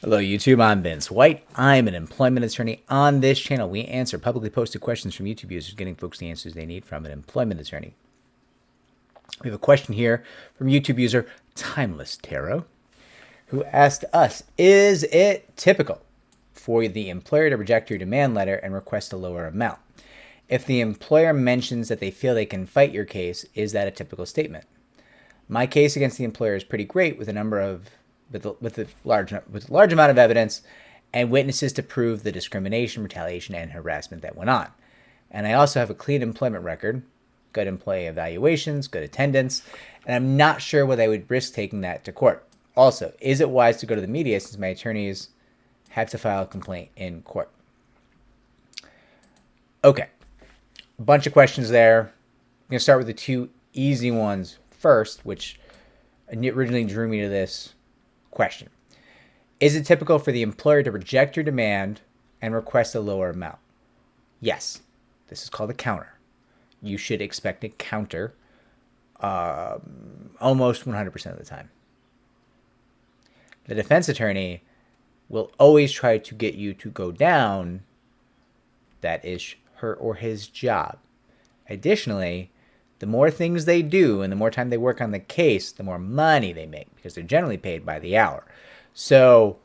Hello, YouTube. I'm Vince White. I'm an employment attorney. On this channel, we answer publicly posted questions from YouTube users, getting folks the answers they need from an employment attorney. We have a question here from YouTube user Timeless Tarot, who asked us, is it typical for the employer to reject your demand letter and request a lower amount? If the employer mentions that they feel they can fight your case, is that a typical statement? My case against the employer is pretty great with a large amount of evidence and witnesses to prove the discrimination, retaliation, and harassment that went on. And I also have a clean employment record, good employee evaluations, good attendance, and I'm not sure whether I would risk taking that to court. Also, is it wise to go to the media since my attorneys have to file a complaint in court? Okay, a bunch of questions there. I'm going to start with the two easy ones first, which originally drew me to this question. Is it typical for the employer to reject your demand and request a lower amount? Yes. This is called a counter. You should expect a counter almost 100% of the time. The defense attorney will always try to get you to go down. That is her or his job. Additionally, the more things they do and the more time they work on the case, the more money they make because they're generally paid by the hour. So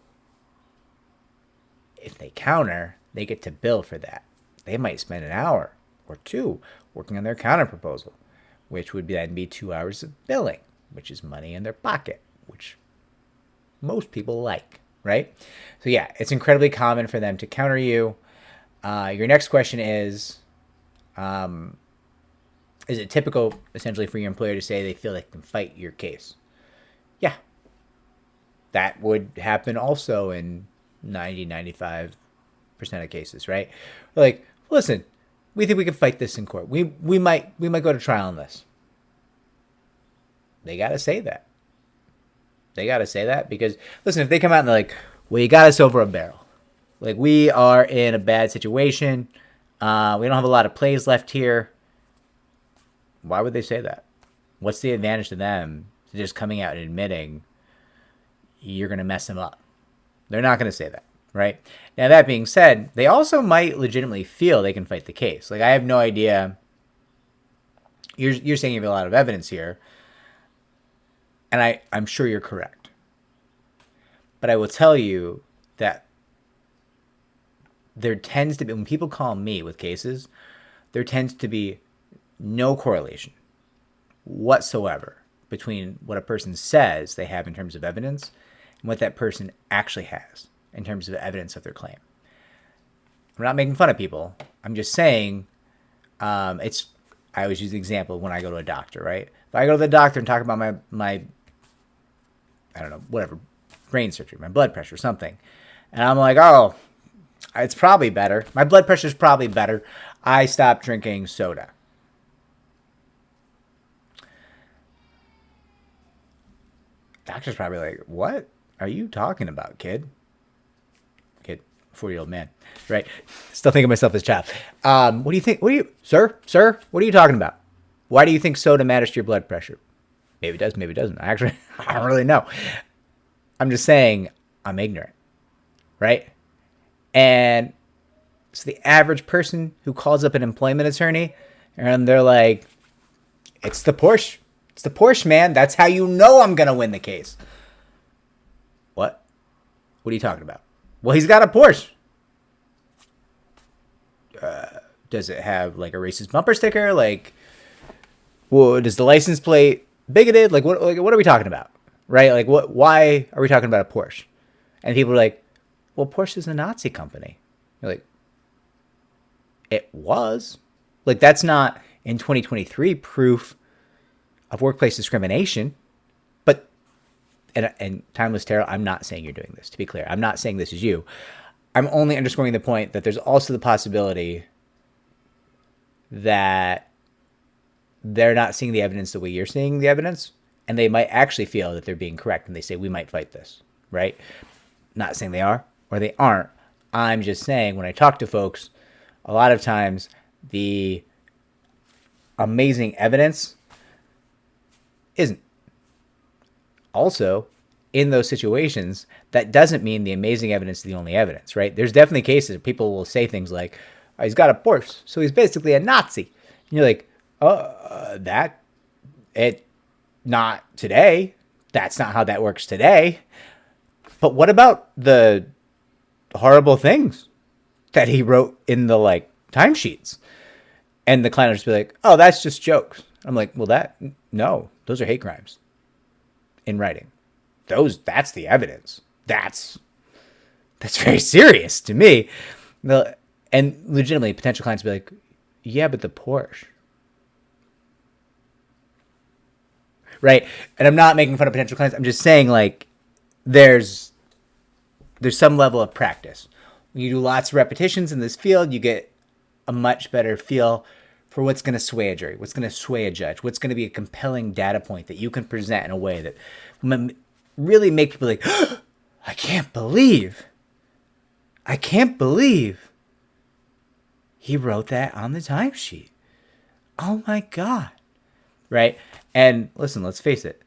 if they counter, they get to bill for that. They might spend an hour or two working on their counter proposal, which would then be 2 hours of billing, which is money in their pocket, which most people like, right? So yeah, it's incredibly common for them to counter you. Your next question is it typical, essentially, for your employer to say they feel they can fight your case? Yeah. That would happen also in 95% of cases, right? Like, listen, we think we can fight this in court. We might go to trial on this. They got to say that. They got to say that because, listen, if they come out and they're like, well, you got us over a barrel. Like, we are in a bad situation. We don't have a lot of plays left here. Why would they say that? What's the advantage to them to just coming out and admitting you're going to mess them up? They're not going to say that, right? Now, that being said, they also might legitimately feel they can fight the case. Like, I have no idea. You're saying you have a lot of evidence here, and I'm sure you're correct. But I will tell you that there tends to be, when people call me with cases, there tends to be no correlation whatsoever between what a person says they have in terms of evidence and what that person actually has in terms of evidence of their claim. I'm not making fun of people. I'm just saying I always use the example when I go to a doctor, right? If I go to the doctor and talk about my I don't know, whatever, brain surgery, my blood pressure, something, and I'm like, oh, it's probably better. My blood pressure is probably better. I stopped drinking soda. Doctor's probably like, what are you talking about, kid? Kid, 40-year-old man, right? Still thinking of myself as child. What do you think? Sir, what are you talking about? Why do you think soda matters to your blood pressure? Maybe it does, maybe it doesn't. I don't really know. I'm just saying I'm ignorant, right? And it's the average person who calls up an employment attorney and they're like, it's the Porsche. It's the Porsche, man. That's how you know I'm going to win the case. What? What are you talking about? Well, he's got a Porsche. Does it have like a racist bumper sticker? Like, well, does the license plate bigoted? Like, what are we talking about? Right? Like, what? Why are we talking about a Porsche? And people are like, well, Porsche is a Nazi company. You're like, it was. Like, that's not in 2023 proof of workplace discrimination. But, and Timeless Tarot, I'm not saying you're doing this, to be clear. I'm not saying this is you. I'm only underscoring the point that there's also the possibility that they're not seeing the evidence the way you're seeing the evidence, and they might actually feel that they're being correct, and they say, we might fight this, right? Not saying they are or they aren't. I'm just saying when I talk to folks, a lot of times the amazing evidence isn't. Also, in those situations, that doesn't mean the amazing evidence is the only evidence, right? There's definitely cases where people will say things like, oh, he's got a Porsche, so he's basically a Nazi. And you're like, not today. That's not how that works today. But what about the horrible things that he wrote in the timesheets? And the client will just be like, oh, that's just jokes. I'm like, well, no, those are hate crimes in writing. That's the evidence. That's very serious to me. And legitimately, potential clients will be like, yeah, but the Porsche. Right? And I'm not making fun of potential clients. I'm just saying, there's some level of practice. When you do lots of repetitions in this field, you get a much better feel for what's going to sway a jury, what's going to sway a judge, what's going to be a compelling data point that you can present in a way that really make people like, oh, I can't believe he wrote that on the timesheet. Oh my God. Right? And listen, let's face it.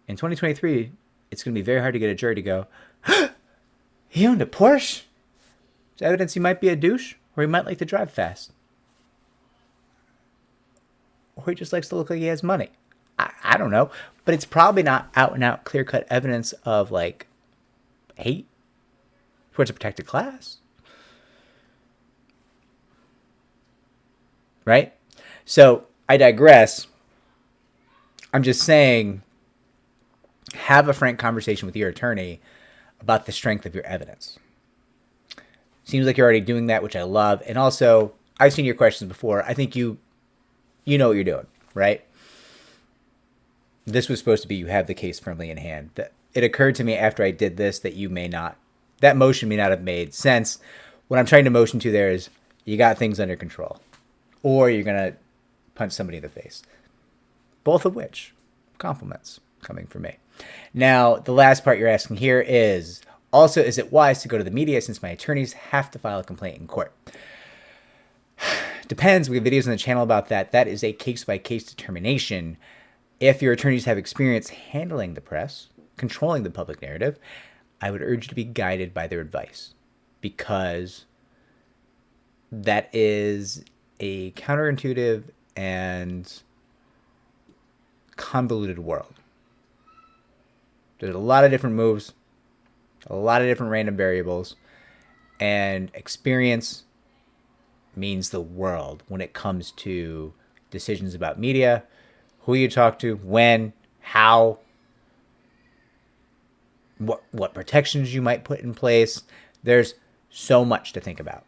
In 2023, it's going to be very hard to get a jury to go, oh, he owned a Porsche? It's evidence he might be a douche, or he might like to drive fast. Or he just likes to look like he has money. I don't know. But it's probably not out and out clear-cut evidence of hate towards a protected class. Right? So I digress. I'm just saying, have a frank conversation with your attorney about the strength of your evidence. Seems like you're already doing that, which I love. And also, I've seen your questions before. I think you know what you're doing, right? This was supposed to be, you have the case firmly in hand. It occurred to me after I did this that that motion may not have made sense. What I'm trying to motion to there is, you got things under control. Or you're going to punch somebody in the face. Both of which, compliments coming from me. Now, the last part you're asking here is, also, is it wise to go to the media since my attorneys have to file a complaint in court? Depends. We have videos on the channel about that. That is a case-by-case determination. If your attorneys have experience handling the press, controlling the public narrative, I would urge you to be guided by their advice, because that is a counterintuitive and convoluted world. There's a lot of different moves, a lot of different random variables, and experience means the world when it comes to decisions about media, who you talk to, when, how, what protections you might put in place. There's so much to think about.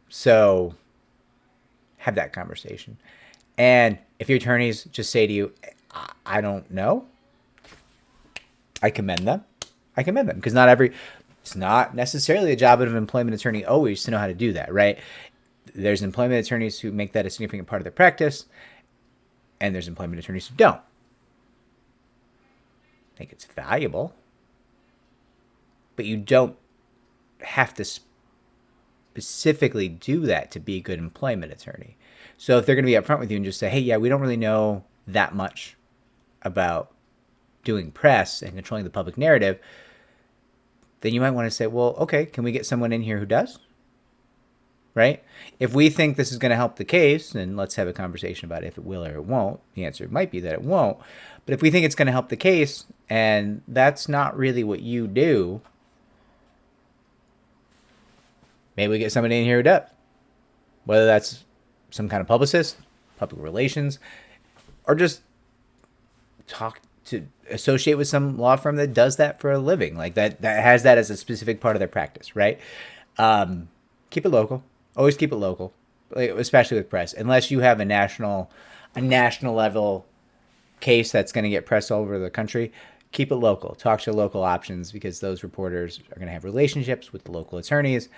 So have that conversation. And if your attorneys just say to you, I don't know, I commend them. Because it's not necessarily the job of an employment attorney always to know how to do that, right? There's employment attorneys who make that a significant part of their practice, and there's employment attorneys who don't. I think it's valuable, but you don't have to specifically do that to be a good employment attorney. So if they're going to be upfront with you and just say, hey, yeah, we don't really know that much about doing press and controlling the public narrative, then you might want to say, well, okay, can we get someone in here who does? Right? If we think this is going to help the case, then let's have a conversation about if it will or it won't. The answer might be that it won't. But if we think it's going to help the case, and that's not really what you do, maybe we get somebody in here who does. Whether that's some kind of publicist, public relations, or just associate with some law firm that does that for a living, that has that as a specific part of their practice, right? Keep it local. Always keep it local, especially with press. Unless you have a national level case that's going to get press all over the country, keep it local. Talk to local options, because those reporters are going to have relationships with the local attorneys,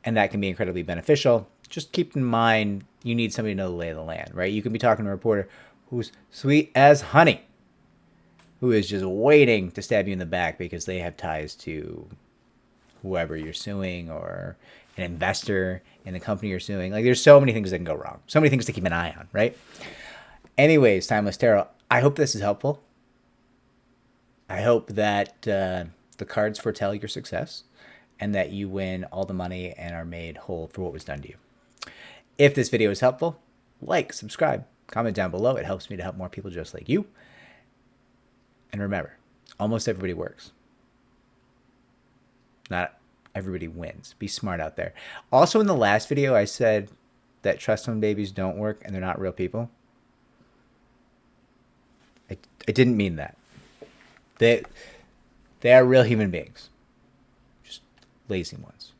and that can be incredibly beneficial. Just keep in mind, you need somebody to know the lay of the land, right? You can be talking to a reporter who's sweet as honey, who is just waiting to stab you in the back because they have ties to whoever you're suing or an investor in the company you're suing. There's so many things that can go wrong. So many things to keep an eye on, right? Anyways, Timeless Tarot, I hope this is helpful. I hope that the cards foretell your success and that you win all the money and are made whole for what was done to you. If this video is helpful, like, subscribe, comment down below. It helps me to help more people just like you. And remember, almost everybody works. Not everybody wins. Be smart out there. Also, in the last video, I said that trust fund babies don't work and they're not real people. I didn't mean that. They are real human beings, just lazy ones.